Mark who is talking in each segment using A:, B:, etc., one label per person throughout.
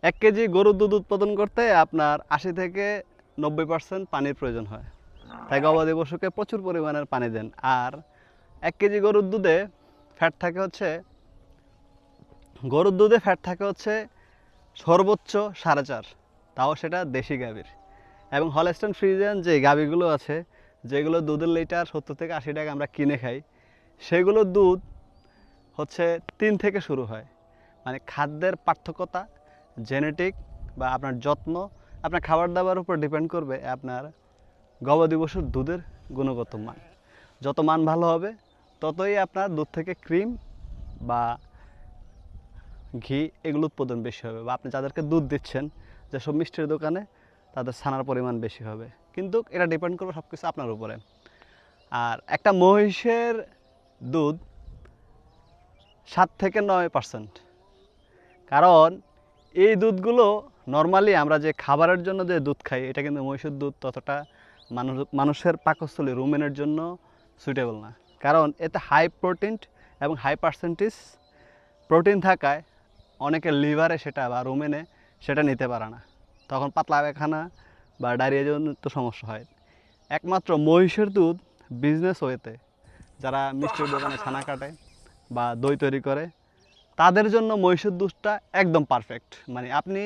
A: 1 KG গরুর দুধ উৎপাদন করতে আপনার 80 থেকে 90% পানির প্রয়োজন হয়। তাই গবাদি পশুকে প্রচুর পরিমাণের পানি দেন। আর 1 কেজি গরুর দুধে ফ্যাট থাকে হচ্ছে সর্বোচ্চ 4.5, তাও সেটা দেশি গাভীর। এবং হলস্টাইন ফ্রিজিয়ান যে গাভীগুলো আছে, যেগুলো দুধের লিটার 70 থেকে 80 টাকা আমরা কিনে খাই, সেগুলোর দুধ হচ্ছে 3 থেকে শুরু হয়। মানে খাদ্যের পার্থক্যতা, জেনেটিক বা আপনার যত্ন, আপনার খাবার দাবার উপর ডিপেন্ড করবে আপনার গবাদি পশুর দুধের গুণগত মান। যত মান ভালো হবে ততই আপনার দুধ থেকে ক্রিম বা ঘি এগুলো উৎপাদন বেশি হবে, বা আপনি যাদেরকে দুধ দিচ্ছেন যেসব মিষ্টির দোকানে, তাদের ছানার পরিমাণ বেশি হবে। কিন্তু এটা ডিপেন্ড করবে সব কিছু আপনার উপরে। আর একটা মহিষের দুধ 7 থেকে 9%, কারণ এই দুধগুলো নর্মালি আমরা যে খাবারের জন্য যে দুধ খাই, এটা কিন্তু মহিষের দুধ ততটা মানুষের পাকস্থলী রুমেনের জন্য সুইটেবল না। কারণ এতে হাই প্রোটিন এবং হাই পার্সেন্টেজ প্রোটিন থাকায় অনেকের লিভারে সেটা বা রুমেনে সেটা নিতে পারে না, তখন পাতলা পায়খানা বা ডায়রিয়া জনিত সমস্যা হয়। একমাত্র মহিষের দুধ বিজনেস ওয়েতে, যারা মিষ্টির দোকানে ছানা কাটে বা দই তৈরি করে, তাদের জন্য মহিষের দুধটা একদম পারফেক্ট। মানে আপনি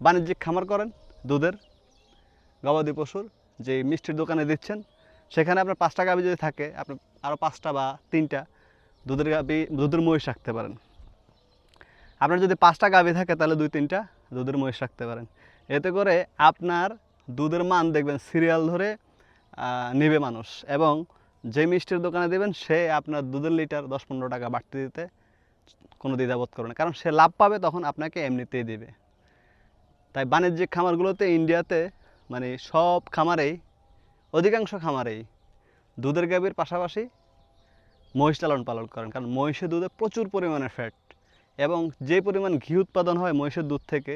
A: বাণিজ্যিক খামার করেন দুধের, গবাদি পশুর যে মিষ্টির দোকানে দিচ্ছেন, সেখানে আপনার 5টা গাভী যদি থাকে, আপনি আরও 5টা বা 3টা দুধের মহিষ রাখতে পারেন। আপনার যদি 5টা গাভী থাকে তাহলে 2-3টা দুধের মহিষ রাখতে পারেন। এতে করে আপনার দুধের মান দেখবেন সিরিয়াল ধরে নেবে মানুষ, এবং যে মিষ্টির দোকানে দেবেন সে আপনার দুধের লিটার 10-15 টাকা বাড়তি দিতে কোনো দ্বিধাবোধ করবে না, কারণ সে লাভ পাবে তখন আপনাকে এমনিতেই দেবে। তাই বাণিজ্যিক খামারগুলোতে ইন্ডিয়াতে মানে সব খামারেই, অধিকাংশ খামারেই দুধের গাভীর পাশাপাশি মহিষ লালন পালন করেন, কারণ মহিষের দুধে প্রচুর পরিমাণে ফ্যাট, এবং যে পরিমাণ ঘি উৎপাদন হয় মহিষের দুধ থেকে,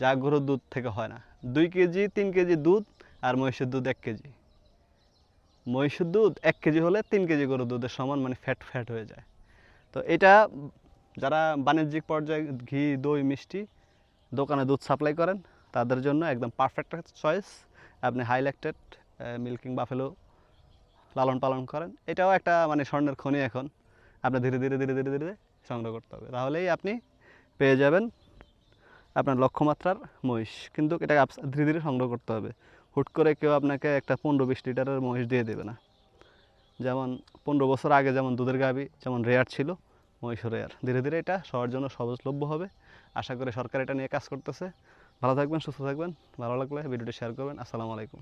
A: যা গরুর দুধ থেকে হয় না। 2 কেজি 3 কেজি দুধ আর মহিষের দুধ 1 কেজি। মহিষের দুধ 1 কেজি হলে 3 কেজি গরুর দুধের সমান, মানে ফ্যাট হয়ে যায়। তো এটা যারা বাণিজ্যিক পর্যায়ে ঘি দই মিষ্টি দোকানে দুধ সাপ্লাই করেন, তাদের জন্য একদম পারফেক্ট চয়েস। আপনি হাইল্যাক্টেড মিল্কিং বাফেলো লালন পালন করেন, এটাও একটা মানে স্বর্ণের খনি। এখন আপনার ধীরে ধীরে ধীরে ধীরে ধীরে সংগ্রহ করতে হবে, তাহলেই আপনি পেয়ে যাবেন আপনার লক্ষ্যমাত্রার মহিষ। কিন্তু এটা ধীরে ধীরে সংগ্রহ করতে হবে। হুট করে কেউ আপনাকে একটা 15-20 লিটারের মহিষ দিয়ে দেবে না। যেমন 15 বছর আগে যেমন দুধের গাভী যেমন রেয়ার ছিল, মহিষও রেয়ার। ধীরে ধীরে এটা সবার জন্য সহজলভ্য হবে। আশা করি সরকার এটা নিয়ে কাজ করতেছে। ভালো থাকবেন, সুস্থ থাকবেন। ভালো লাগলে ভিডিওটি শেয়ার করবেন। আসসালামু আলাইকুম।